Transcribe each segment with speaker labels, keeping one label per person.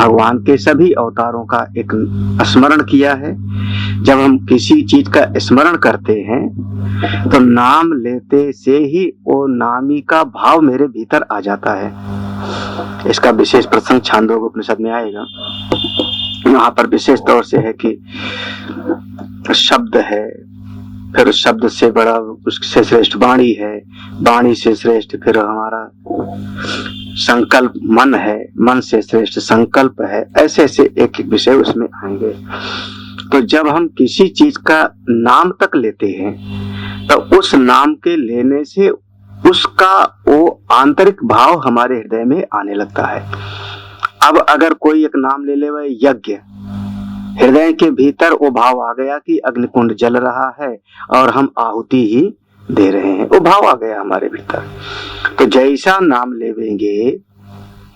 Speaker 1: भगवान के सभी अवतारों का एक स्मरण किया है। जब हम किसी चीज का स्मरण करते हैं तो नाम लेते से ही वो नामी का भाव मेरे भीतर आ जाता है। इसका विशेष प्रसंग छांदोग्य उपनिषद में आएगा। वहां पर विशेष तौर से है कि शब्द है, फिर शब्द से बड़ा उससे श्रेष्ठ वाणी है, वाणी से श्रेष्ठ फिर हमारा संकल्प मन है, मन से श्रेष्ठ संकल्प है। ऐसे ऐसे एक एक विषय उसमें आएंगे। तो जब हम किसी चीज का नाम तक लेते हैं तो उस नाम के लेने से उसका वो आंतरिक भाव हमारे हृदय में आने लगता है। अब अगर कोई एक नाम ले ले वह यज्ञ, हृदय के भीतर वो भाव आ गया कि अग्निकुंड जल रहा है और हम आहुति ही दे रहे हैं, वो भाव आ गया हमारे भीतर। तो जैसा नाम लेवेंगे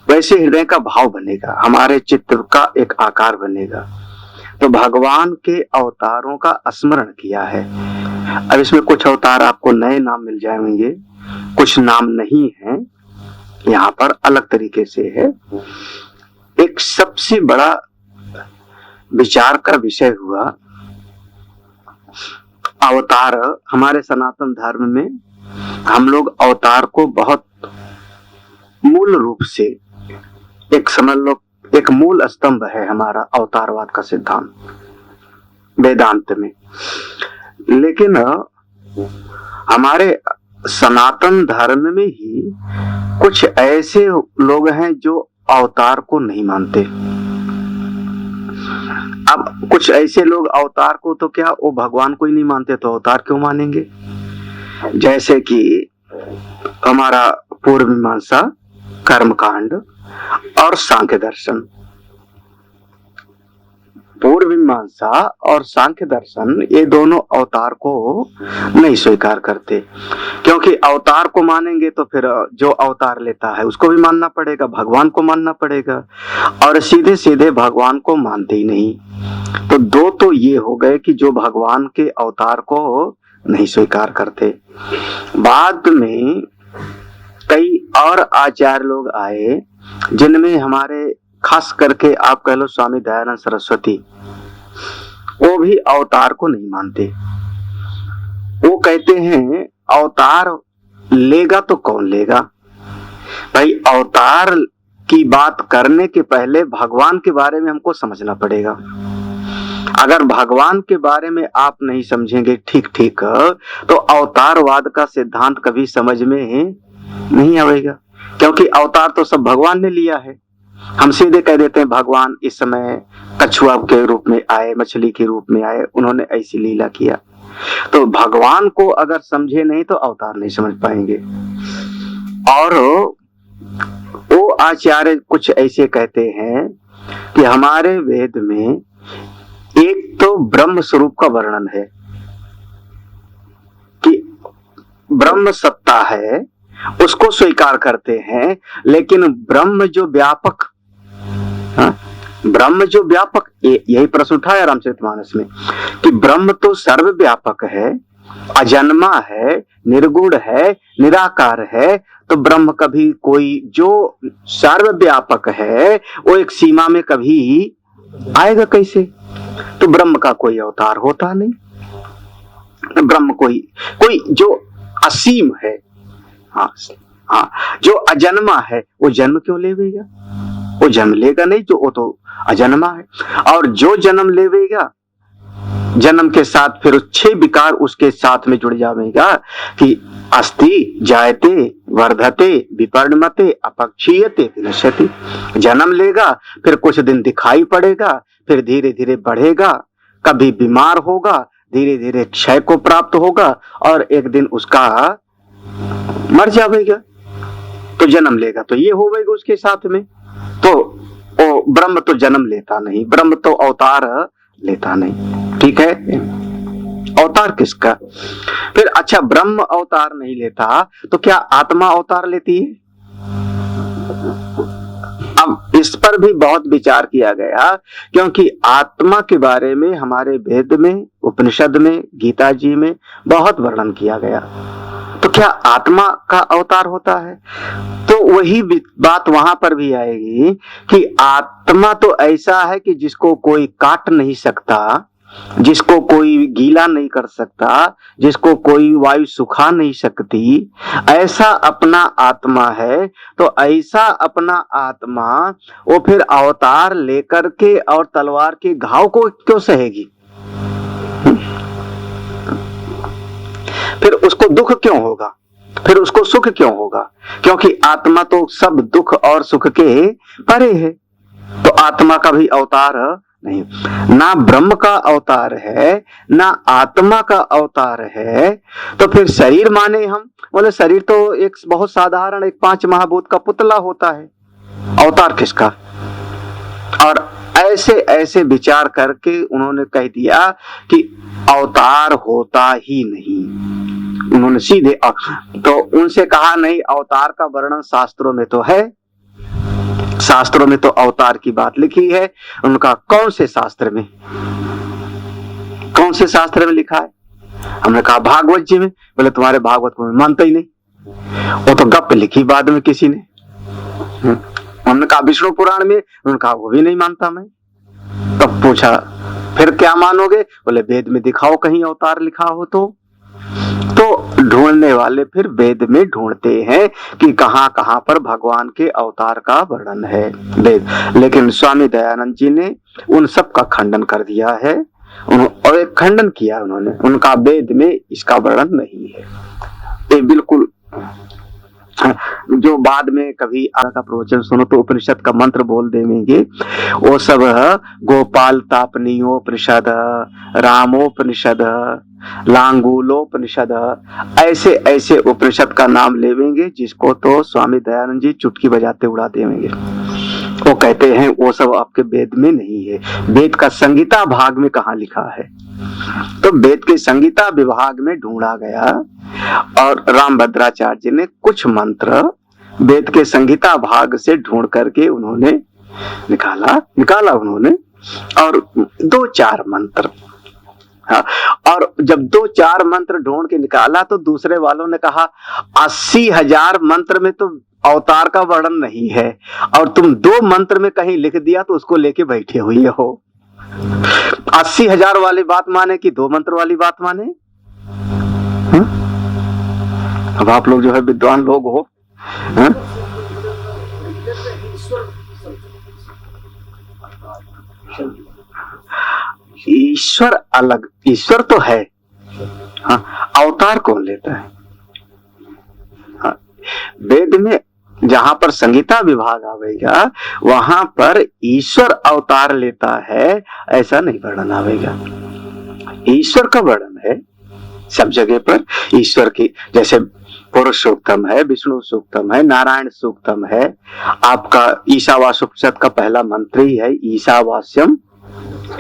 Speaker 1: वैसे हृदय का भाव बनेगा, हमारे चित्त का एक आकार बनेगा। तो भगवान के अवतारों का स्मरण किया है। अब इसमें कुछ अवतार आपको नए नाम मिल जाएंगे, कुछ नाम नहीं है, यहाँ पर अलग तरीके से है। एक सबसे बड़ा विचार का विषय हुआ अवतार। हमारे सनातन धर्म में हम लोग अवतार को बहुत मूल रूप से एक समझ लो एक मूल स्तंभ है हमारा अवतारवाद का सिद्धांत वेदांत में। लेकिन हमारे सनातन धर्म में ही कुछ ऐसे लोग हैं जो अवतार को नहीं मानते। अब कुछ ऐसे लोग अवतार को तो क्या वो भगवान को ही नहीं मानते तो अवतार क्यों मानेंगे? जैसे कि हमारा पूर्व मीमांसा, कर्मकांड और सांख्य दर्शन। पूर्व मीमांसा और सांख्य दर्शन ये दोनों अवतार को नहीं स्वीकार करते, क्योंकि अवतार को मानेंगे तो फिर जो अवतार लेता है उसको भी मानना पड़ेगा, भगवान को मानना पड़ेगा, और सीधे सीधे भगवान को मानते ही नहीं। तो दो तो ये हो गए कि जो भगवान के अवतार को नहीं स्वीकार करते। बाद में कई और आचार्य लोग आए जिनमें हमारे खास करके आप कह लो स्वामी दयानंद सरस्वती, वो भी अवतार को नहीं मानते। वो कहते हैं अवतार लेगा तो कौन लेगा भाई, अवतार की बात करने के पहले भगवान के बारे में हमको समझना पड़ेगा। अगर भगवान के बारे में आप नहीं समझेंगे ठीक ठीक तो अवतारवाद का सिद्धांत कभी समझ में नहीं आएगा, क्योंकि अवतार तो सब भगवान ने लिया है। हम सीधे कह देते हैं भगवान इस समय कछुआ के रूप में आए, मछली के रूप में आए, उन्होंने ऐसी लीला किया। तो भगवान को अगर समझे नहीं तो अवतार नहीं समझ पाएंगे। और वो आचार्य कुछ ऐसे कहते हैं कि हमारे वेद में एक तो ब्रह्म स्वरूप का वर्णन है कि ब्रह्म सत्ता है, उसको स्वीकार करते हैं, लेकिन ब्रह्म जो व्यापक, ब्रह्म जो व्यापक, यही प्रश्न उठाया रामचरितमानस में कि ब्रह्म तो सर्वव्यापक है, अजन्मा है, निर्गुण है, निराकार है। तो ब्रह्म कभी कोई जो सर्वव्यापक है वो एक सीमा में कभी आएगा कैसे? तो ब्रह्म का कोई अवतार होता नहीं। ब्रह्म कोई जो असीम है, हाँ, जो अजन्मा है वो जन्म क्यों लेगा? वो जन्म लेगा नहीं, जो वो तो अजन्मा है। और जो जन्म लेगा, जन्म के साथ फिर 6 विकार उसके साथ में जुड़ जाएगा कि अस्ति, जायते, वर्धते, विपर्णमते, अपक्षीयते, विनश्यति। जन्म लेगा, फिर कुछ दिन दिखाई पड़ेगा, फिर धीरे धीरे बढ़ेगा, कभी बीमार होगा, धीरे धीरे क्षय को प्राप्त होगा और एक दिन उसका मर जाएगा। तो जन्म लेगा तो ये होगा उसके साथ में। तो वो ब्रह्म तो जन्म लेता नहीं, ब्रह्म तो अवतार लेता नहीं। ठीक है, अवतार किसका? फिर अच्छा, ब्रह्म अवतार नहीं लेता तो क्या आत्मा अवतार लेती है? अब इस पर भी बहुत विचार किया गया, क्योंकि आत्मा के बारे में हमारे वेद में, उपनिषद में, गीता जी में बहुत वर्णन किया गया। तो क्या आत्मा का अवतार होता है? तो वही बात वहां पर भी आएगी कि आत्मा तो ऐसा है कि जिसको कोई काट नहीं सकता, जिसको कोई गीला नहीं कर सकता, जिसको कोई वायु सुखा नहीं सकती, ऐसा अपना आत्मा है। तो ऐसा अपना आत्मा वो फिर अवतार लेकर के और तलवार के घाव को क्यों सहेगी? फिर उसको दुख क्यों होगा? फिर उसको सुख क्यों होगा? क्योंकि आत्मा तो सब दुख और सुख के परे है। तो आत्मा का भी अवतार नहीं, ना ब्रह्म का अवतार है, ना आत्मा का अवतार है। तो फिर शरीर माने हम, बोले शरीर तो एक बहुत साधारण एक 5 महाभूत का पुतला होता है, अवतार किसका? और ऐसे ऐसे विचार करके उन्होंने कह दिया कि अवतार होता ही नहीं। उन्होंने सीधे तो उनसे कहा नहीं, अवतार का वर्णन शास्त्रों में तो है, शास्त्रों में तो अवतार की बात लिखी है। उनका कौन से शास्त्र में, कौन से शास्त्र में लिखा है? हमने कहा भागवत जी में। बोले तुम्हारे भागवत को मैं मानता ही नहीं, वो तो गप लिखी बाद में किसी ने। हमने कहा विष्णु पुराण में, उन्होंने कहा वो भी नहीं मानता मैं। तब पूछा फिर क्या मानोगे? बोले वेद में दिखाओ कहीं अवतार लिखा हो तो ढूंढने वाले फिर वेद में ढूंढते हैं कि कहां कहां पर भगवान के अवतार का वर्णन है वेद। लेकिन स्वामी दयानंद जी ने उन सब का खंडन कर दिया है, और एक खंडन किया उन्होंने, उनका वेद में इसका वर्णन नहीं है। ये बिल्कुल, जो बाद में कभी का प्रवचन सुनो तो उपनिषद का मंत्र बोल देंगे, वो सब गोपाल तापनीयोपनिषद, रामोपनिषद, लांगूलोपनिषद, ऐसे ऐसे उपनिषद का नाम लेवेंगे जिसको तो स्वामी दयानंद जी चुटकी बजाते उड़ा देंगे। वो कहते हैं वो सब आपके वेद में नहीं है। वेद का संगीता भाग में कहाँ लिखा है? तो वेद के संगीता विभाग में ढूंढा गया, और रामभद्राचार्य जी ने कुछ मंत्र वेद के संगीता भाग से ढूंढ करके उन्होंने निकाला उन्होंने, और 2-4 मंत्र। हाँ, और जब 2-4 मंत्र ढूंढ के निकाला तो दूसरे वालों ने कहा 80,000 मंत्र में तो अवतार का वर्णन नहीं है, और तुम 2 मंत्र में कहीं लिख दिया तो उसको लेके बैठे हुए हो। 80,000 वाली बात माने कि 2 मंत्र वाली बात माने? अब आप लोग जो है विद्वान लोग हो, ईश्वर अलग, ईश्वर तो है, हाँ, अवतार कौन लेता है? हाँ, वेद में जहां पर संगीता विभाग आवेगा वहां पर ईश्वर अवतार लेता है, ऐसा नहीं वर्णन आवेगा। ईश्वर का वर्णन है सब जगह पर। ईश्वर की जैसे पुरुष सूक्तम है, विष्णु सूक्तम है, नारायण सूक्तम है, आपका ईशावास्योपनिषद का पहला मंत्र ही है ईशावास्यम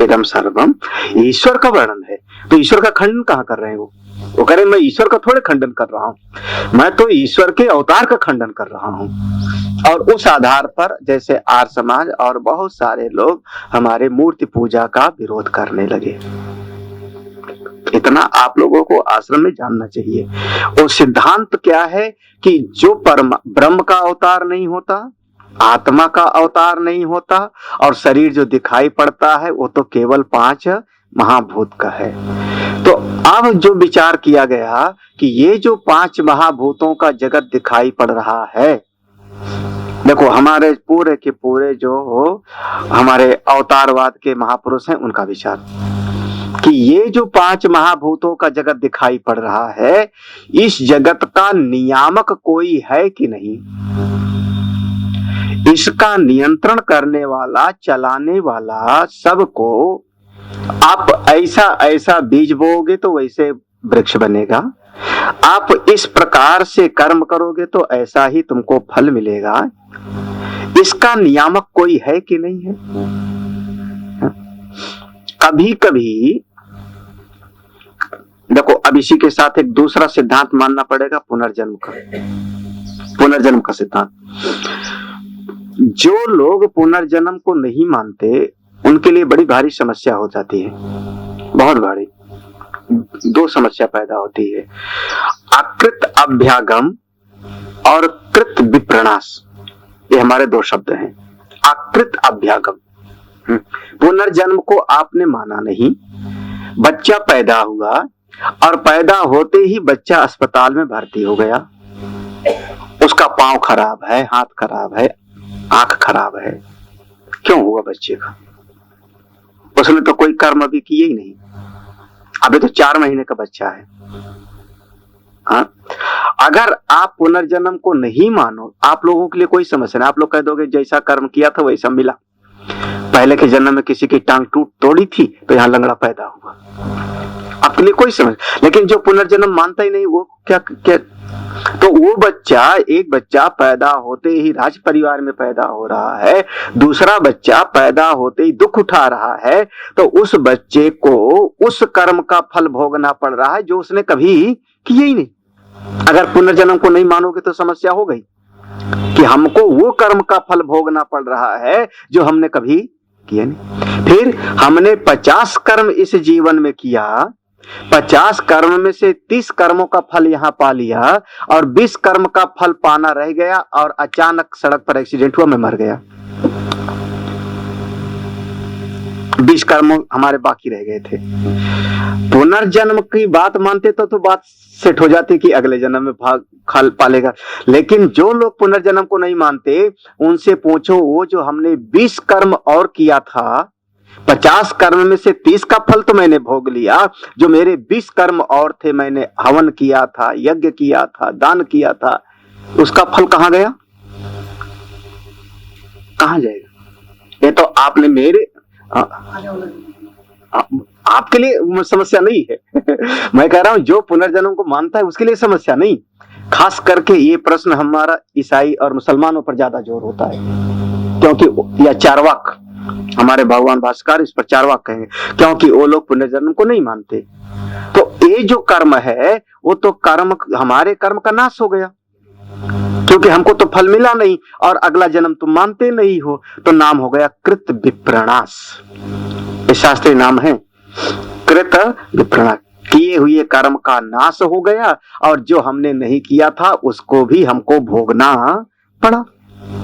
Speaker 1: इदम सर्वम, ईश्वर का वर्णन है। तो ईश्वर का खंडन कहाँ कर रहे हैं वो कह रहे मैं ईश्वर का थोड़े खंडन कर रहा हूँ, मैं तो ईश्वर के अवतार का खंडन कर रहा हूँ। और उस आधार पर जैसे आर्य समाज और बहुत सारे लोग हमारे मूर्ति पूजा का विरोध करने लगे। इतना आप लोगों को आश्रम में जानना चाहिए। वो सिद्धांत क्या है कि जो ब्रह्म का अवतार नहीं होता, आत्मा का अवतार नहीं होता, और शरीर जो दिखाई पड़ता है वो तो केवल 5 महाभूत का है। तो अब जो विचार किया गया कि ये जो 5 महाभूतों का जगत दिखाई पड़ रहा है, देखो हमारे पूरे के पूरे जो हमारे अवतारवाद के महापुरुष हैं उनका विचार कि ये जो 5 महाभूतों का जगत दिखाई पड़ रहा है, इस जगत का नियामक कोई है कि नहीं, इसका नियंत्रण करने वाला, चलाने वाला, सबको आप ऐसा ऐसा बीज बोओगे तो वैसे वृक्ष बनेगा, आप इस प्रकार से कर्म करोगे तो ऐसा ही तुमको फल मिलेगा, इसका नियामक कोई है कि नहीं है? कभी कभी देखो, अब इसी के साथ एक दूसरा सिद्धांत मानना पड़ेगा, पुनर्जन्म का सिद्धांत। जो लोग पुनर्जन्म को नहीं मानते उनके लिए बड़ी भारी समस्या हो जाती है, बहुत भारी। दो समस्या पैदा होती है, अकृत अभ्यागम और कृत विप्रणाश। ये हमारे दो शब्द हैं। अकृत अभ्यागम, पुनर्जन्म को आपने माना नहीं, बच्चा पैदा हुआ और पैदा होते ही बच्चा अस्पताल में भर्ती हो गया, उसका पांव खराब है, हाथ खराब है, आंख खराब है। क्यों हुआ बच्चे का? उसने तो कोई कर्म अभी किए ही नहीं, अभी तो 4 महीने का बच्चा है। हाँ? अगर आप पुनर्जन्म को नहीं मानो, आप लोगों के लिए कोई समस्या नहीं, आप लोग कह दोगे जैसा कर्म किया था वैसा मिला। पहले के जन्म में किसी की टांग तोड़ी थी तो यहाँ लंगड़ा पैदा हुआ, आपके लिए कोई समस्या। लेकिन जो पुनर्जन्म मानता ही नहीं, वो क्या तो वो बच्चा, एक बच्चा पैदा होते ही राज परिवार में पैदा हो रहा है, दूसरा बच्चा पैदा होते ही दुख उठा रहा है, तो उस बच्चे को उस कर्म का फल भोगना पड़ रहा है जो उसने कभी किया ही नहीं। अगर पुनर्जन्म को नहीं मानोगे तो समस्या हो गई कि हमको वो कर्म का फल भोगना पड़ रहा है जो हमने कभी किया नहीं। फिर हमने 50 कर्म इस जीवन में किया, 50 कर्म में से 30 कर्मों का फल यहाँ पा लिया और 20 कर्म का फल पाना रह गया और अचानक सड़क पर एक्सीडेंट हुआ, मैं मर गया। 20 कर्म हमारे बाकी रह गए थे। पुनर्जन्म की बात मानते तो बात सेट हो जाती कि अगले जन्म में भाग खल पालेगा। लेकिन जो लोग पुनर्जन्म को नहीं मानते, उनसे पूछो, वो जो हमने 20 कर्म और किया था, 50 कर्म में से 30 का फल तो मैंने भोग लिया, जो मेरे 20 कर्म और थे, मैंने हवन किया था, यज्ञ किया था, दान किया था, उसका फल कहां गया? कहां जाएगा? ये तो आपने मेरे आपके लिए समस्या नहीं है मैं कह रहा हूं जो पुनर्जन्म को मानता है उसके लिए समस्या नहीं। खास करके ये प्रश्न हमारा ईसाई और मुसलमानों पर ज्यादा जोर होता है, क्योंकि यह चारवाक, हमारे भगवान भास्कर इस पर चारवाक कहेंगे, क्योंकि वो लोग पुनर्जन्म को नहीं मानते। तो ये जो कर्म है वो तो कर्म, हमारे कर्म का नाश हो गया, क्योंकि हमको तो फल मिला नहीं और अगला जन्म तुम मानते नहीं हो, तो नाम हो गया कृत विप्रणाश। इस शास्त्रीय नाम है कृत विप्रणाश। किए हुए कर्म का नाश हो गया और जो हमने नहीं किया था उसको भी हमको भोगना पड़ा।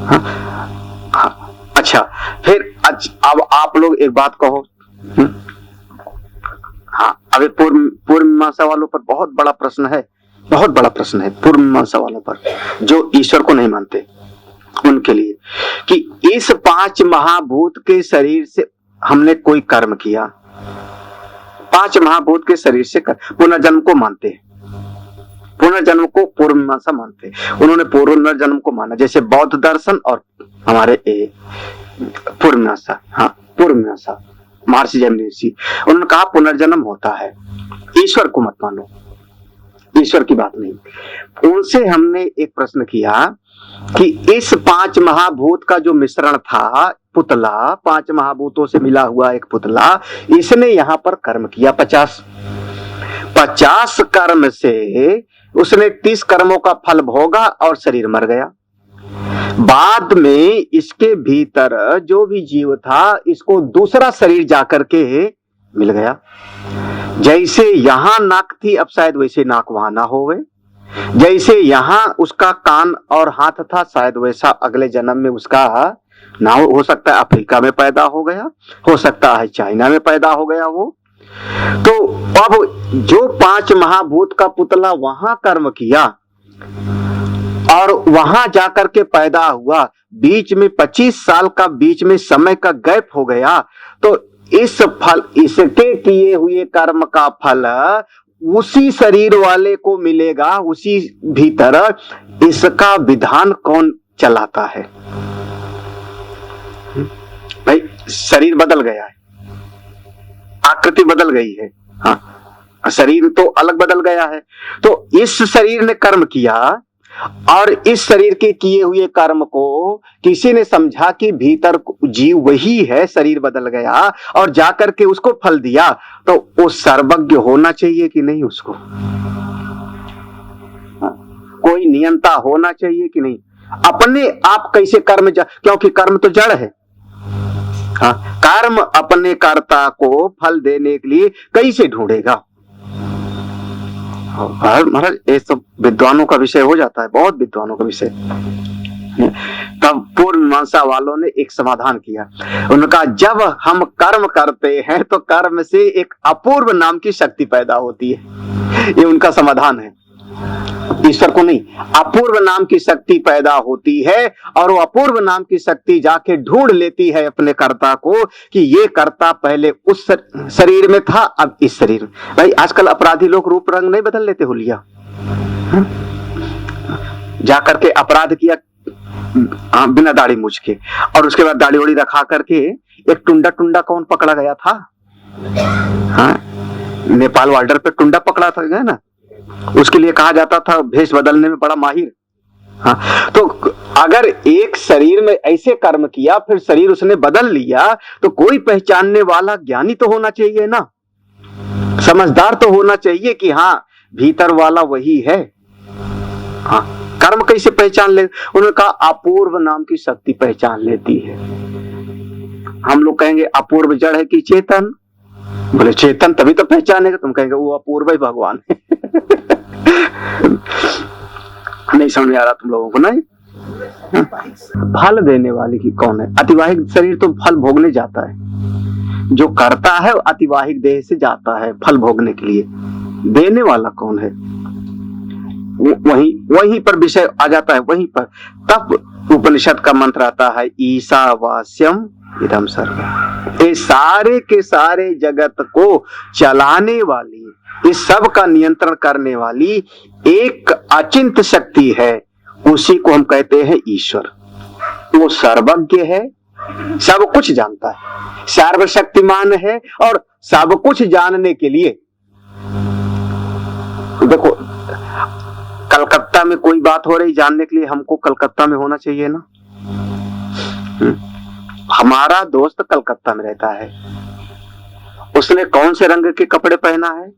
Speaker 1: हाँ। अच्छा, फिर अब आप लोग एक बात कहो। हाँ, अभी पूर्व मीमांसा वालों पर बहुत बड़ा प्रश्न है, बहुत बड़ा प्रश्न है पूर्व मीमांसा वालों पर, जो ईश्वर को नहीं मानते उनके लिए, कि इस 5 महाभूत के शरीर से हमने कोई कर्म किया, 5 महाभूत के शरीर से पुनर्जन्म को मानते हैं, पुनर्जन्म को पूर्व मीमांसा मानते हैं। उन्होंने पुनर्जन्म को माना, जैसे बौद्ध दर्शन और हमारे पूर्व मीमांसा, हाँ पूर्व मीमांसा महर्षि जैमिनी ऋषि, उन्होंने कहा पुनर्जन्म होता है, ईश्वर को मत मानो, ईश्वर की बात नहीं। उनसे हमने एक प्रश्न किया कि इस 5 महाभूत का जो मिश्रण था, पुतला, 5 महाभूतों से मिला हुआ एक पुतला, इसने यहां पर कर्म किया 50 कर्म से उसने 30 कर्मों का फल भोगा और शरीर मर गया। बाद में इसके भीतर जो भी जीव था, इसको दूसरा शरीर जाकर के मिल गया। जैसे यहां नाक थी, अब शायद वैसे नाक वहां ना होवे, जैसे यहां उसका कान और हाथ था, शायद वैसा अगले जन्म में उसका ना हो सकता है अफ्रीका में पैदा हो गया, हो सकता है चाइना में पैदा हो गया वो। तो अब जो 5 महाभूत का पुतला वहां कर्म किया और वहां जाकर के पैदा हुआ, बीच में 25 साल का बीच में समय का गैप हो गया, तो इस फल, इसके किए हुए कर्म का फल उसी शरीर वाले को मिलेगा, उसी भीतर। इसका विधान कौन चलाता है? भाई शरीर बदल गया है, आकृति बदल गई है, हाँ शरीर तो अलग बदल गया है। तो इस शरीर ने कर्म किया और इस शरीर के किए हुए कर्म को किसी ने समझा कि भीतर जीव वही है, शरीर बदल गया और जाकर के उसको फल दिया, तो वो सर्वज्ञ होना चाहिए कि नहीं? उसको कोई नियंता होना चाहिए कि नहीं? अपने आप कैसे कर्म, क्योंकि कर्म तो जड़ है। हाँ, कर्म अपने कर्ता को फल देने के लिए कैसे ढूंढेगा? महाराज ये सब विद्वानों का विषय हो जाता है, बहुत विद्वानों का विषय। तब पूर्व मीमांसा वालों ने एक समाधान किया, उनका जब हम कर्म करते हैं तो कर्म से एक अपूर्व नाम की शक्ति पैदा होती है। ये उनका समाधान है, ईश्वर को नहीं, अपूर्व नाम की शक्ति पैदा होती है और वो अपूर्व नाम की शक्ति जाके ढूंढ लेती है अपने कर्ता को कि ये कर्ता पहले उस शरीर में था, अब इस शरीर में। भाई आजकल अपराधी लोग रूप रंग नहीं बदल लेते हुलिया, जाकर के अपराध किया बिना दाढ़ी मूछ के, और उसके बाद दाढ़ी ओढ़ी रखा करके एक टुंडा टुंडा कौन पकड़ा गया था, हाँ नेपाल बॉर्डर पे टुंडा पकड़ा था गया ना, उसके लिए कहा जाता था भेष बदलने में बड़ा माहिर। हाँ, तो अगर एक शरीर में ऐसे कर्म किया फिर शरीर उसने बदल लिया तो कोई पहचानने वाला ज्ञानी तो होना चाहिए ना, समझदार तो होना चाहिए कि हाँ भीतर वाला वही है। हाँ, कर्म कैसे पहचान ले? उन्होंने कहा अपूर्व नाम की शक्ति पहचान लेती है। हम लोग कहेंगे अपूर्व जड़ है कि चेतन, बोले चेतन तभी तो पहचानेगा, तुम कहेंगे वो अपूर्व ही भगवान है। नहीं समझ में आ रहा तुम लोगों को? नहीं, फल देने वाली की कौन है? अतिवाहिक शरीर तो फल भोगने जाता है, जो करता है अतिवाहिक देह से जाता है फल भोगने के लिए, देने वाला कौन है? वहीं पर विषय आ जाता है, वहीं पर तब उपनिषद का मंत्र आता है ईशावास्यम इदम सर्वम। ये सारे के सारे जगत को चलाने वाली, इस सब का नियंत्रण करने वाली एक अचिंत शक्ति है, उसी को हम कहते हैं ईश्वर। वो सर्वज्ञ है, सब कुछ जानता है, सर्वशक्तिमान है, और सब कुछ जानने के लिए देखो कलकत्ता में कोई बात हो रही जानने के लिए हमको कलकत्ता में होना चाहिए ना। हमारा दोस्त कलकत्ता में रहता है, उसने कौन से रंग के कपड़े पहना है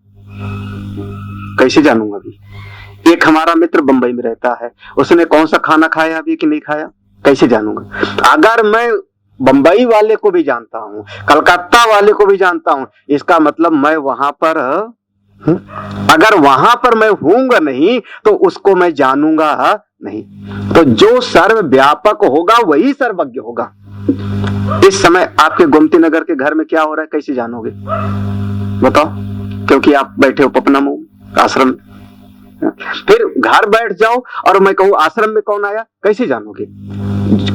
Speaker 1: कैसे जानूंगा अभी? एक हमारा मित्र बंबई में रहता है, उसने कौन सा खाना खाया अभी कि नहीं खाया कैसे जानूंगा? अगर मैं बंबई वाले को भी जानता हूँ, कलकत्ता वाले को भी जानता हूँ, इसका मतलब मैं वहां पर, अगर वहां पर मैं हूंगा नहीं तो उसको मैं जानूंगा नहीं। तो जो सर्वव्यापक होगा वही सर्वज्ञ होगा। इस समय आपके गोमती नगर के घर में क्या हो रहा है कैसे जानोगे? बताओ, क्योंकि आप बैठे हो पपनम आश्रम। फिर घर बैठ जाओ और मैं कहूं आश्रम में कौन आया कैसे जानोगे?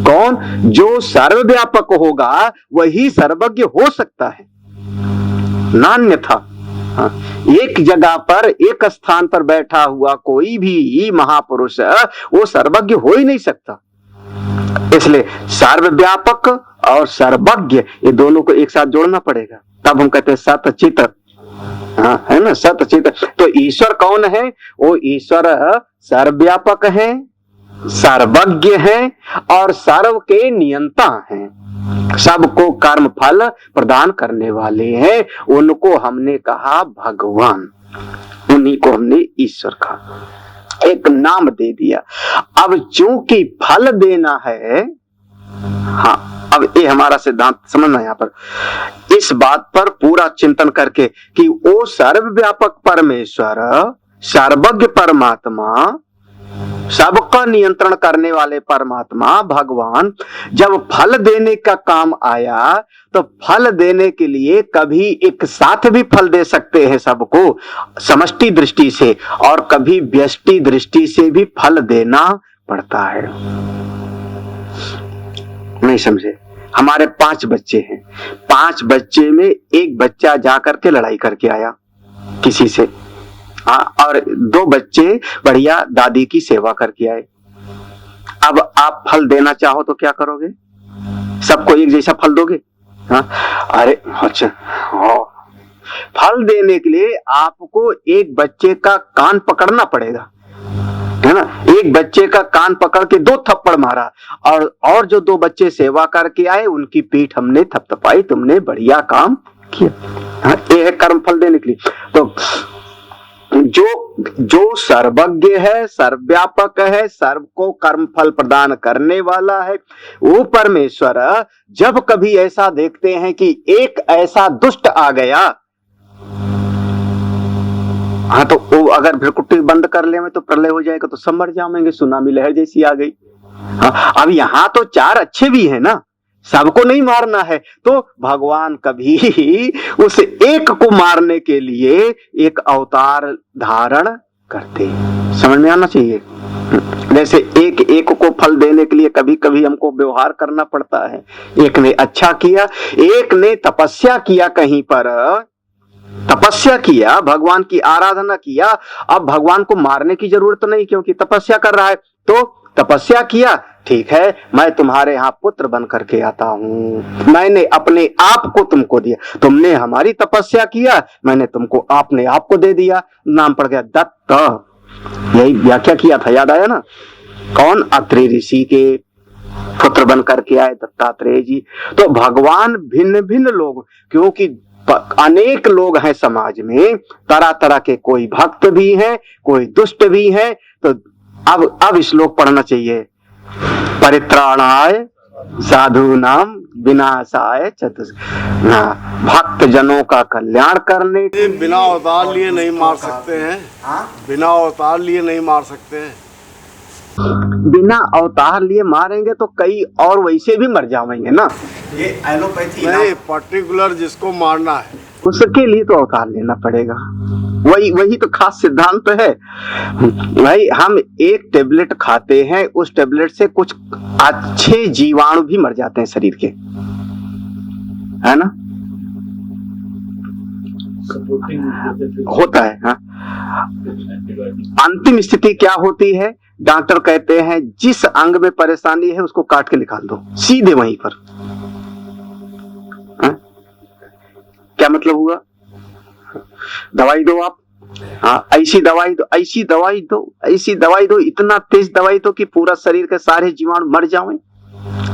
Speaker 1: कौन? जो सर्वव्यापक होगा वही सर्वज्ञ हो सकता है, नान्य था। एक जगह पर एक स्थान पर बैठा हुआ कोई भी महापुरुष वो सर्वज्ञ हो ही नहीं सकता। इसलिए सर्वव्यापक और सर्वज्ञ ये दोनों को एक साथ जोड़ना पड़ेगा, तब हम कहते हैं सतचित। हाँ, है ना, सतचित। तो ईश्वर कौन है? वो ईश्वर सर्वव्यापक है, सर्वज्ञ है और सर्व के नियंता हैं, सबको कर्म फल प्रदान करने वाले हैं। उनको हमने कहा भगवान, उन्हीं को हमने ईश्वर कहा, एक नाम दे दिया। अब चूंकि फल देना है, हाँ अब ये हमारा सिद्धांत समझना यहाँ पर, इस बात पर पूरा चिंतन करके कि वो सर्वव्यापक परमेश्वर, सर्वज्ञ परमात्मा, सबका नियंत्रण करने वाले परमात्मा भगवान जब फल देने का काम आया तो फल देने के लिए कभी एक साथ भी फल दे सकते हैं सबको समष्टि दृष्टि से, और कभी व्यष्टि दृष्टि से भी फल देना पड़ता है। नहीं समझे? हमारे 5 बच्चे हैं, 5 बच्चे में एक बच्चा जाकर के लड़ाई करके आया किसी से, और 2 बच्चे बढ़िया दादी की सेवा करके आए। अब आप फल देना चाहो तो क्या करोगे? सबको एक जैसा फल दोगे? हाँ, अरे अच्छा, फल देने के लिए आपको एक बच्चे का कान पकड़ना पड़ेगा, है ना। एक बच्चे का कान पकड़ के 2 थप्पड़ मारा, और जो 2 बच्चे सेवा करके आए उनकी पीठ हमने थपथपाई, तुमने बढ़िया काम किया। ये है कर्म फल देने के लिए। तो जो सर्वज्ञ है, सर्वव्यापक है, सर्व को कर्म फल प्रदान करने वाला है, वो परमेश्वर जब कभी ऐसा देखते हैं कि एक ऐसा दुष्ट आ गया हाँ तो वो अगर भ्रकुटी बंद कर ले में तो प्रलय हो जाएगा, तो सब मर जाएंगे, सुनामी लहर जैसी आ गई। हाँ, अब यहाँ तो चार अच्छे भी है ना, सबको नहीं मारना है, तो भगवान कभी उस एक को मारने के लिए एक अवतार धारण करते हैं। समझ में आना चाहिए। जैसे एक एक को फल देने के लिए कभी कभी हमको व्यवहार करना पड़ता है। एक ने अच्छा किया, एक ने तपस्या किया, कहीं पर तपस्या किया, भगवान की आराधना किया। अब भगवान को मारने की जरूरत नहीं, क्योंकि तपस्या कर रहा है, तो तपस्या किया, ठीक है, मैं तुम्हारे यहाँ पुत्र बन करके आता हूँ, मैंने अपने आप को तुमको दिया, तुमने हमारी तपस्या किया, मैंने तुमको अपने आप को दे दिया, नाम पड़ गया दत्त। यही व्याख्या किया था, याद आया ना? कौन? अत्रि ऋषि के पुत्र बन करके आए दत्तात्रेय जी। तो भगवान भिन्न भिन्न लोग, क्योंकि अनेक लोग हैं समाज में, तरह तरह के, कोई भक्त भी हैं, कोई दुष्ट भी हैं, तो अब श्लोक पढ़ना चाहिए। परित्राणाय साधूनाम विनाशाय भक्त जनों का कल्याण करने।
Speaker 2: बिना अवतार लिए नहीं मार सकते हैं, बिना अवतार लिए नहीं मार सकते हैं।
Speaker 1: बिना अवतार लिए मारेंगे तो कई और वैसे भी मर जाएंगे ना।
Speaker 2: ये एलोपैथी नहीं, पर्टिकुलर जिसको मारना है
Speaker 1: उसके लिए तो अवतार लेना पड़ेगा। वही तो खास सिद्धांत है भाई। हम एक टेबलेट खाते हैं, उस टेबलेट से कुछ अच्छे जीवाणु भी मर जाते हैं शरीर के, है ना? होता है। हाँ, अंतिम स्थिति क्या होती है? डॉक्टर कहते हैं जिस अंग में परेशानी है उसको काट के निकाल दो, सीधे वहीं पर। हाँ? क्या मतलब हुआ? दवाई दो आप, हाँ, ऐसी दवाई दो, ऐसी दवाई दो, ऐसी दवाई दो, इतना तेज दवाई दो कि पूरा शरीर के सारे जीवाणु मर जाएं,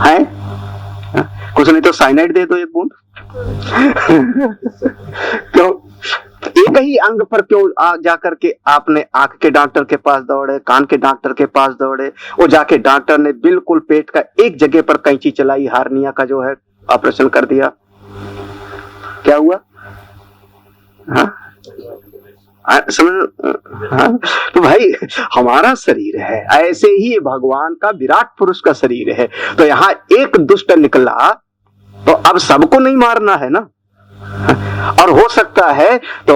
Speaker 1: हैं? कुछ नहीं तो साइनाइड दे दो एक बूंद। क्यों? एक ही अंग पर क्यों जाकर के आपने आंख के डॉक्टर के पास दौड़े, कान के डॉक्टर के पास दौड़े, वो जाके डॉक्टर ने बिल्कुल पेट का एक जगह पर कैंची चलाई, हार्निया का जो है ऑपरेशन कर दिया। क्या हुआ? हाँ? हाँ? तो भाई हमारा शरीर है, ऐसे ही भगवान का विराट पुरुष का शरीर है। तो यहाँ एक दुष्ट निकला तो अब सबको नहीं मारना है ना, और हो सकता है तो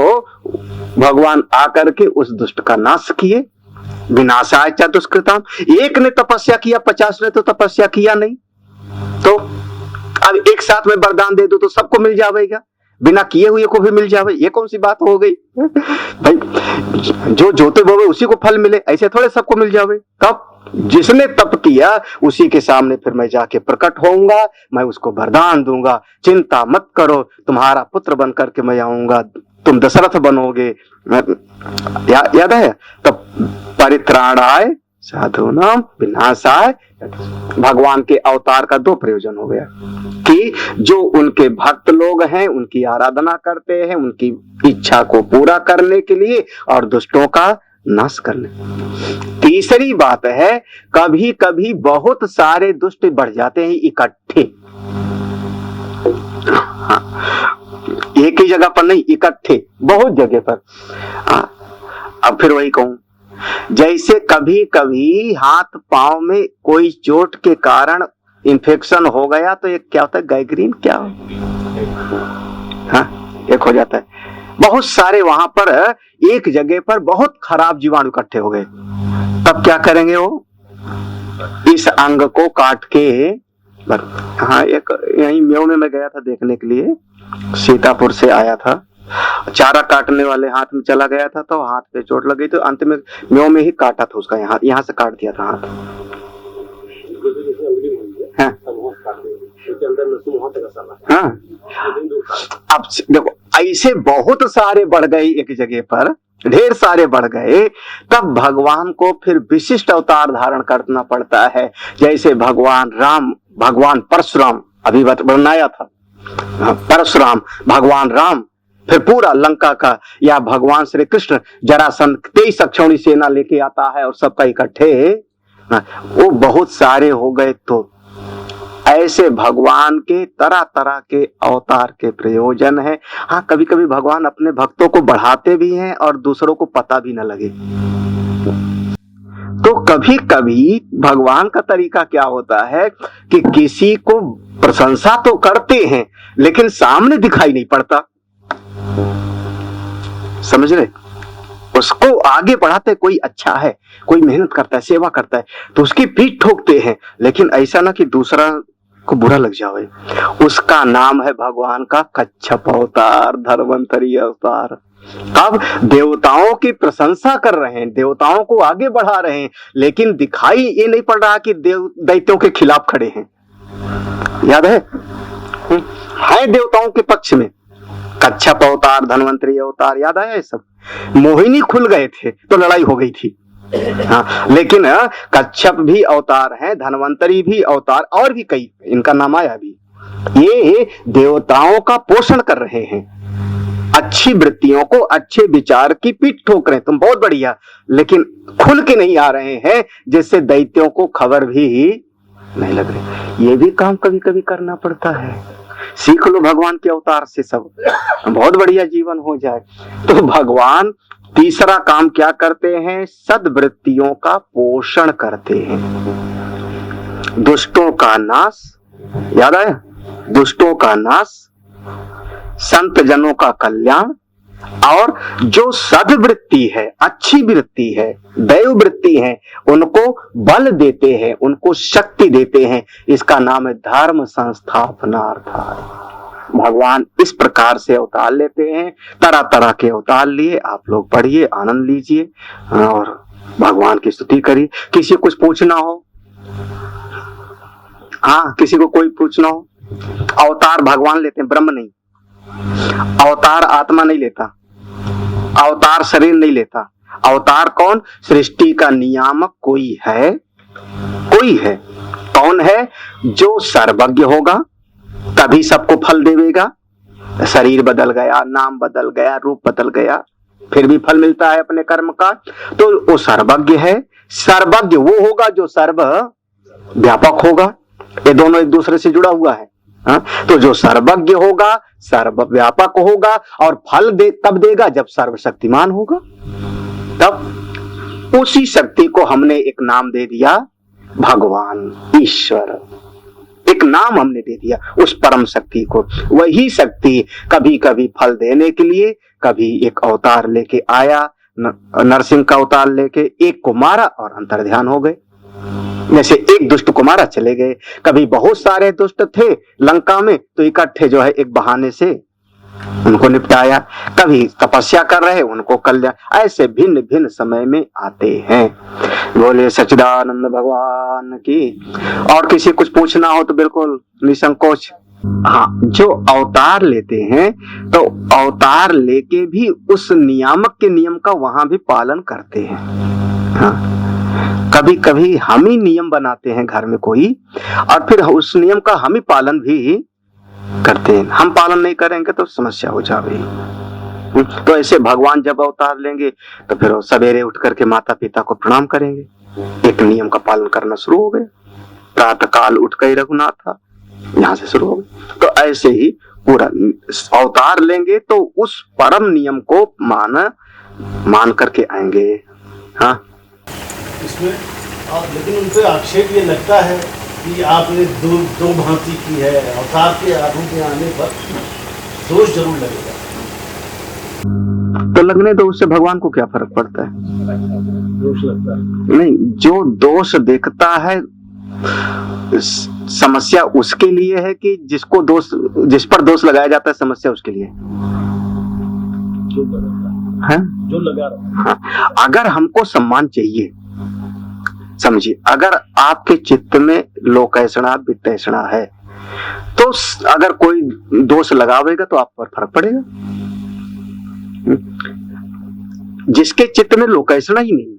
Speaker 1: भगवान आकर के उस दुष्ट का नाश किए। विनाशाय च दुष्कृताम। एक ने तपस्या किया, 50 ने तो तपस्या किया नहीं, तो अब एक साथ में वरदान दे दो तो सबको मिल जाएगा, बिना किए हुए को भी मिल जाए। ये कौन सी बात हो गई भाई? जो जोते बोवे उसी को फल मिले, ऐसे थोड़े सबको मिल जावे। तब जिसने तप किया उसी के सामने फिर मैं जाके प्रकट होऊंगा, मैं उसको वरदान दूंगा, चिंता मत करो, तुम्हारा पुत्र बन करके मैं आऊंगा, तुम दशरथ बनोगे। याद है? तब परित्राणाय साधूनाम विनाशाय। भगवान के अवतार का दो प्रयोजन हो गया कि जो उनके भक्त लोग हैं उनकी आराधना करते हैं, उनकी इच्छा को पूरा करने के लिए, और दुष्टों का नाश करने। तीसरी बात है, कभी कभी बहुत सारे दुष्ट बढ़ जाते हैं इकट्ठे। एक ही जगह पर नहीं, इकट्ठे बहुत जगह पर। अब फिर वही कहूं, जैसे कभी कभी हाथ पांव में कोई चोट के कारण इन्फेक्शन हो गया तो एक क्या होता है, गैंग्रीन, क्या हाँ, एक हो जाता है। बहुत सारे वहां पर एक जगह पर बहुत खराब जीवाणु इकट्ठे हो गए, तब क्या करेंगे? वो इस अंग को काट के, हाँ, एक यही म्यों में मैं गया था देखने के लिए, सीतापुर से आया था, चारा काटने वाले हाथ में चला गया था, तो हाथ पे चोट लगी, तो अंत में म्यों में ही काटा था उसका, यहाँ से काट दिया था हाथ। हाँ। हाँ। अब देखो, ऐसे बहुत सारे बढ़ गए एक जगह पर, ढेर सारे बढ़ गए, तब भगवान को फिर विशिष्ट अवतार धारण करना पड़ता है। जैसे भगवान राम, भगवान परशुराम, अभी बनाया था परशुराम, भगवान राम, फिर पूरा लंका का, या भगवान श्री कृष्ण जरासंध 23 अक्षौणी सेना लेके आता है और सबका इकट्ठे, वो बहुत सारे हो गए। तो ऐसे भगवान के तरह तरह के अवतार के प्रयोजन है। हाँ, कभी कभी भगवान अपने भक्तों को बढ़ाते भी हैं और दूसरों को पता भी न लगे। तो कभी कभी भगवान का तरीका क्या होता है कि किसी को प्रशंसा तो करते हैं लेकिन सामने दिखाई नहीं पड़ता, समझ रहे? उसको आगे बढ़ाते, कोई अच्छा है, कोई मेहनत करता है, सेवा करता है, तो उसकी पीठ ठोकते हैं, लेकिन ऐसा ना कि दूसरा को बुरा लग जाए। उसका नाम है भगवान का कच्छप अवतार, धन्वंतरी अवतार। अब देवताओं की प्रशंसा कर रहे हैं, देवताओं को आगे बढ़ा रहे हैं, लेकिन दिखाई ये नहीं पड़ रहा कि दैत्यों के खिलाफ खड़े हैं। याद है देवताओं के पक्ष में कच्छप अवतार, धन्वंतरी अवतार, याद आया ये सब? मोहिनी खुल गए थे तो लड़ाई हो गई थी। हाँ, लेकिन कच्छप भी अवतार है, धन्वंतरी भी अवतार, और भी कई, इनका नाम आया भी। ये देवताओं का पोषण कर रहे हैं, अच्छी वृत्तियों को, अच्छे विचार की पीठ ठोक रहे हैं। तुम बहुत बढ़िया, लेकिन खुल के नहीं आ रहे हैं, जिससे दैत्यों को खबर भी नहीं लग रही। ये भी काम कभी कभी करना पड़ता है। सीख लो भगवान के अवतार से, सब बहुत बढ़िया जीवन हो जाए। तो भगवान तीसरा काम क्या करते हैं? सद्वृत्तियों का पोषण करते हैं। दुष्टों का नाश, याद आया? दुष्टों का नाश, संत जनों का कल्याण, और जो सद्वृत्ति है, अच्छी वृत्ति है, दैव वृत्ति है, उनको बल देते हैं, उनको शक्ति देते हैं। इसका नाम है धर्म संस्थापनार्थ। भगवान इस प्रकार से अवतार लेते हैं, तरह तरह के अवतार लिए। आप लोग पढ़िए, आनंद लीजिए और भगवान की स्तुति करिए। किसी को कुछ पूछना हो, हाँ, किसी को कोई पूछना हो, अवतार भगवान लेते हैं, ब्रह्म नहीं। अवतार आत्मा नहीं लेता, अवतार शरीर नहीं लेता। अवतार कौन? सृष्टि का नियामक कोई है, कोई है। कौन है? जो सर्वज्ञ होगा, तभी सबको फल देगा। शरीर बदल गया, नाम बदल गया, रूप बदल गया, फिर भी फल मिलता है अपने कर्म का। तो वो सर्वज्ञ है। सर्वज्ञ वो होगा जो सर्व व्यापक होगा। ये दोनों एक दूसरे से जुड़ा हुआ है। हाँ? तो जो सर्वज्ञ होगा, सर्वव्यापक होगा, और फल तब देगा जब सर्वशक्तिमान होगा। तब उसी शक्ति को हमने एक नाम दे दिया, भगवान, ईश्वर। एक नाम हमने दे दिया उस परम शक्ति को। वही शक्ति कभी कभी फल देने के लिए, कभी एक अवतार लेके आया, नरसिंह का अवतार लेके एक को मारा और अंतर्ध्यान हो गए। जैसे एक दुष्ट को मारा, चले गए। कभी बहुत सारे दुष्ट थे लंका में, तो इकट्ठे जो है एक बहाने से उनको निपटाया। कभी तपस्या कर रहे, उनको कल्याण। ऐसे भिन्न भिन्न समय में आते हैं। बोले सच्चिदानंद भगवान की। और किसी कुछ पूछना हो तो बिल्कुल निसंकोच। हाँ, जो अवतार लेते हैं तो अवतार लेके भी उस नियामक के नियम का वहां भी पालन करते हैं। हाँ, कभी कभी हम ही नियम बनाते हैं घर में कोई, और फिर उस नियम का हम ही पालन भी करते हैं। हम पालन नहीं करेंगे तो समस्या हो जाएगी। तो ऐसे भगवान जब अवतार लेंगे तो फिर सवेरे उठ करके माता पिता को प्रणाम करेंगे, एक नियम का पालन करना शुरू हो गए। प्रातः काल उठ गए रघुनाथ, यहाँ से शुरू हो गए। तो ऐसे ही पूरा अवतार लेंगे तो उस परम नियम को मान करके आएंगे। हाँ,
Speaker 2: इसमें लेकिन उन पे आक्षेप ये लगता है कि आपने दो भांति की है। अवतार के आगमन के आने पर दोष जरूर लगेगा।
Speaker 1: तो लगने दो, उससे भगवान को क्या फर्क पड़ता है?
Speaker 2: दोष लगता है
Speaker 1: नहीं, जो दोष देखता है समस्या उसके लिए है कि जिसको दोष, जिस पर दोष लगाया जाता है, समस्या उसके लिए है
Speaker 2: जो लगा रहा।
Speaker 1: हाँ, अगर हमको सम्मान चाहिए, समझिए, अगर आपके चित्त में लोकैषणा वित्तैषणा है, तो अगर कोई दोष लगावेगा तो आप पर फर्क पड़ेगा। जिसके चित्त में लोकैषणा ही नहीं,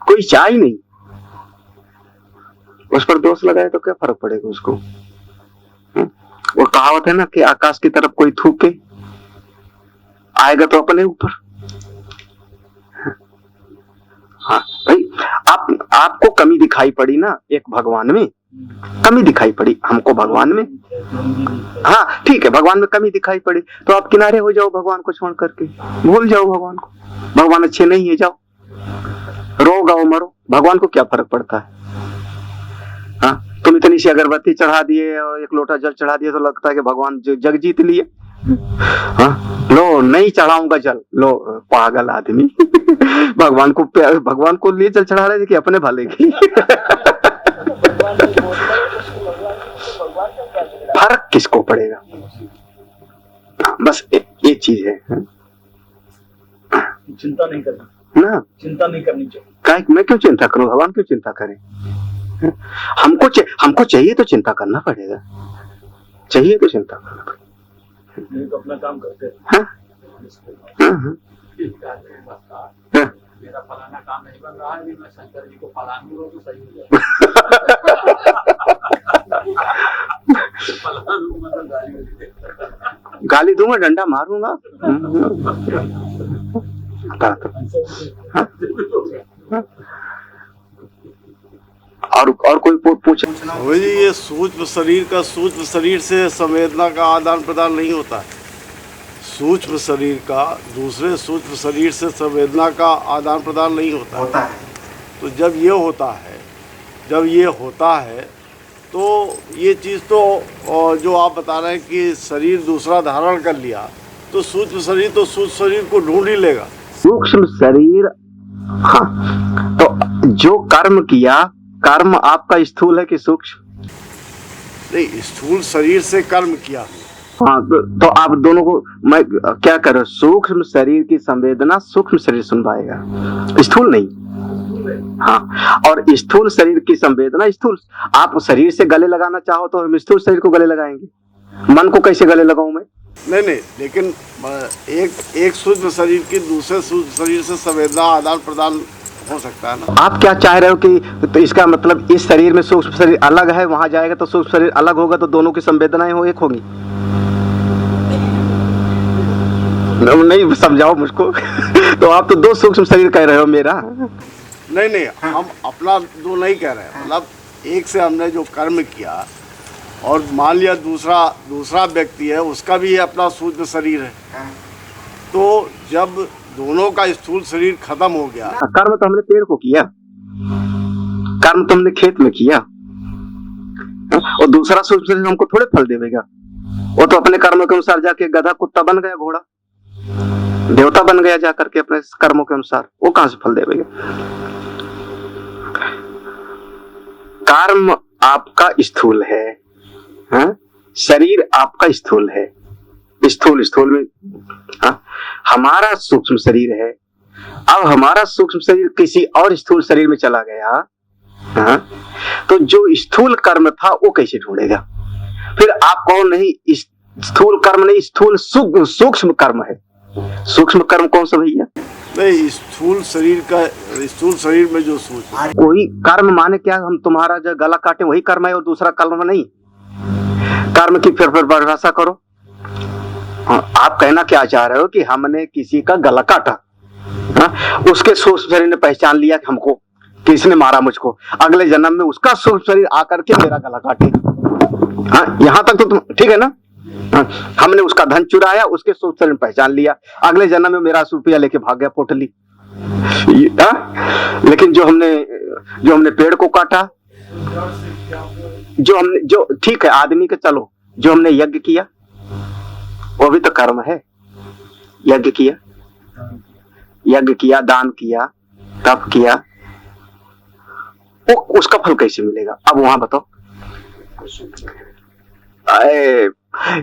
Speaker 1: कोई चाह ही नहीं, उस पर दोष लगाए तो क्या फर्क पड़ेगा उसको? वो कहावत है ना कि आकाश की तरफ कोई थूके आएगा तो अपने ऊपर। हाँ भाई, आपको कमी दिखाई पड़ी ना एक भगवान में, कमी दिखाई पड़ी हमको भगवान में। हाँ ठीक है, भगवान में कमी दिखाई पड़ी तो आप किनारे हो जाओ, भगवान को छोड़ करके भूल जाओ भगवान को। भगवान अच्छे नहीं है, जाओ रो गाओ मरो, भगवान को क्या फर्क पड़ता है। हाँ, तुम इतनी सी अगरबत्ती चढ़ा दिए और एक लोटा जल चढ़ा दिए तो लगता है कि भगवान जग जीत लिए। हाँ, लो नहीं चढ़ाऊंगा जल, लो पागल आदमी। भगवान को लिए जल चढ़ा रहे थे कि अपने भले की। फर्क किसको पड़ेगा। बस एक चीज है,
Speaker 2: चिंता नहीं करना
Speaker 1: ना,
Speaker 2: चिंता नहीं करनी चाहिए।
Speaker 1: मैं क्यों चिंता करूं, भगवान क्यों चिंता करें। हमको चाहिए तो चिंता करना पड़ेगा, चाहिए तो चिंता करना पड़ेगा।
Speaker 2: नहीं तो अपना काम करते हैं।
Speaker 1: हाँ? हाँ?
Speaker 2: मेरा फलाना काम नहीं बन रहा है, मैं शंकर जी को फलानी हो तो सही हो जाए।
Speaker 1: गाली दूंगा, डंडा मारूंगा। और कोई पूछे।
Speaker 2: जी, ये सूक्ष्म शरीर का सूक्ष्म शरीर से संवेदना का आदान प्रदान नहीं होता है। सूक्ष्म शरीर का दूसरे सूक्ष्म शरीर से संवेदना का आदान प्रदान नहीं होता है। तो जब ये होता है तो ये चीज़ तो जो आप बता रहे हैं कि शरीर दूसरा धारण कर लिया तो सूक्ष्म शरीर को ढूंढ ही लेगा।
Speaker 1: सूक्ष्म शरीर, हाँ, तो जो कर्म किया, कर्म आपका स्थूल है कि सूक्ष्म?
Speaker 2: नहीं, स्थूल शरीर से कर्म किया।
Speaker 1: हाँ, तो आप दोनों को मैं क्या करूं, सूक्ष्म शरीर की संवेदना सूक्ष्म शरीर सुन पाएगा, स्थूल नहीं। हाँ, और स्थूल शरीर की संवेदना स्थूल। आप शरीर से गले लगाना चाहो तो हम स्थूल शरीर को गले लगाएंगे, मन को कैसे गले लगाऊं मैं?
Speaker 2: नहीं, लेकिन एक सूक्ष्म शरीर की दूसरे सूक्ष्म शरीर से संवेदना आदान प्रदान हो सकता है ना।
Speaker 1: आप क्या चाह रहे हो कि तो इसका मतलब इस शरीर में सूक्ष्म शरीर अलग है, वहां जाएगा तो सूक्ष्म शरीर अलग होगा, तो दोनों की संवेदनाएं एक होंगी। नहीं समझाओ मुझको। तो आप तो दो सूक्ष्म शरीर कह रहे हो मेरा।
Speaker 2: नहीं, हम अपना दो नहीं कह रहे हैं, मतलब एक से हमने जो कर्म किया और मान लिया दूसरा व्यक्ति है, उसका भी अपना सूक्ष्म शरीर है। तो जब दोनों का स्थूल शरीर खत्म हो गया,
Speaker 1: कर्म तो हमने पेड़ को किया, कर्म तो हमने खेत में किया, और दूसरा सूक्ष्म शरीर हमको थोड़े फल देगा। वो तो अपने कर्म के अनुसार जाके गधा कुत्ता बन गया, घोड़ा देवता बन गया, जाकर के अपने कर्मों के अनुसार, वो कहां से फल देगा। कर्म आपका स्थूल है, हाँ? शरीर आपका स्थूल है, स्थूल में, हाँ? हमारा सूक्ष्म शरीर है। अब हमारा सूक्ष्म शरीर किसी और स्थूल शरीर में चला गया, हाँ? तो जो स्थूल कर्म था वो कैसे ढूंढेगा। फिर आप कहो नहीं स्थूल कर्म नहीं, स्थूल सूक्ष्म कर्म है। सूक्ष्म कर्म कौन सा भैया?
Speaker 2: नहीं, स्थूल शरीर में जो सूक्ष्म
Speaker 1: कोई कर्म माने क्या, हम तुम्हारा जो गला काटे वही कर्म है और दूसरा कर्म नहीं। कर्म की फिर परिभाषा करो। आप कहना क्या चाह रहे हो कि हमने किसी का गला काटा, हाँ? उसके सूक्ष्म शरीर ने पहचान लिया कि हमको किसने मारा मुझको, अगले जन्म में उसका सूक्ष्म शरीर आकर के मेरा गला काटे। हाँ, यहाँ तक तो ठीक है ना। हाँ, हमने उसका धन चुराया, उसके सूक्ष्म शरीर ने पहचान लिया, अगले जन्म में मेरा रुपया लेके भाग गया पोटली। लेकिन जो हमने पेड़ को काटा, जो ठीक है आदमी के, चलो जो हमने यज्ञ किया वो भी तो कर्म है। यज्ञ किया, दान किया, तप किया, वो उसका फल कैसे मिलेगा। अब वहां बताओ।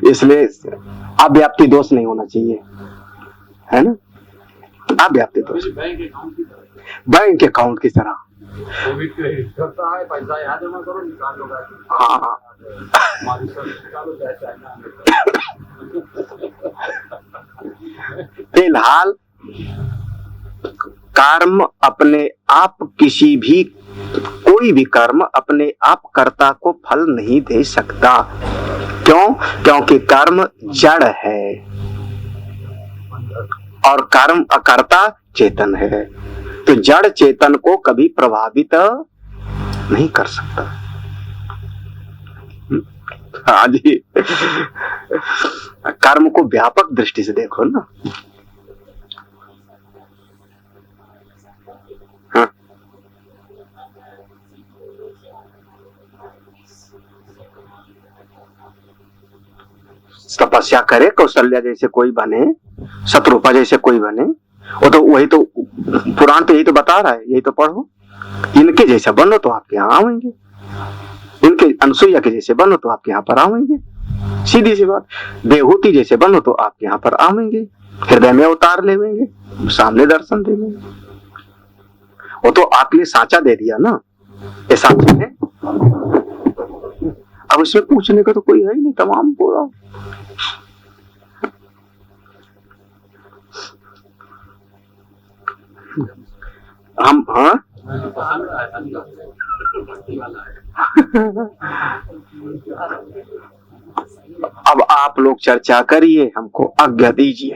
Speaker 1: इसलिए अव्याप्ति दोष नहीं होना चाहिए, है ना। अव्याप्ति दोष बैंक अकाउंट की तरह।
Speaker 2: पैसा यहाँ जमा करो, निकाल लो।
Speaker 1: हाँ, फिलहाल कर्म अपने आप कोई भी कर्म अपने आप कर्ता को फल नहीं दे सकता। क्यों? क्योंकि कर्म जड़ है और कर्म अकर्ता चेतन है, तो जड़ चेतन को कभी प्रभावित नहीं कर सकता। हाँ जी, कर्म को व्यापक दृष्टि से देखो ना। हाँ, तपस्या करे, कौशल्या जैसे कोई बने, शत्रुपा जैसे कोई बने, वो तो वही तो पुराण तो यही तो बता रहा है, यही तो पढ़ो। इनके जैसा बनो तो आपके यहाँ आवेंगे, इनके अनसुईया के जैसे बनो तो आपके यहाँ पर आवेंगे, सीधी सी बात। देवहूति जैसे बनो तो आपके यहाँ पर आवेंगे, हृदय में उतार लेवेंगे, सामने दर्शन देंगे। वो तो आपके लिए साचा दे दिया ना, ये साचा है। अब इसमें पूछने का तो कोई है ही नहीं, तमाम पूरा। हम हाँ अब आप लोग चर्चा करिए, हमको आज्ञा दीजिए।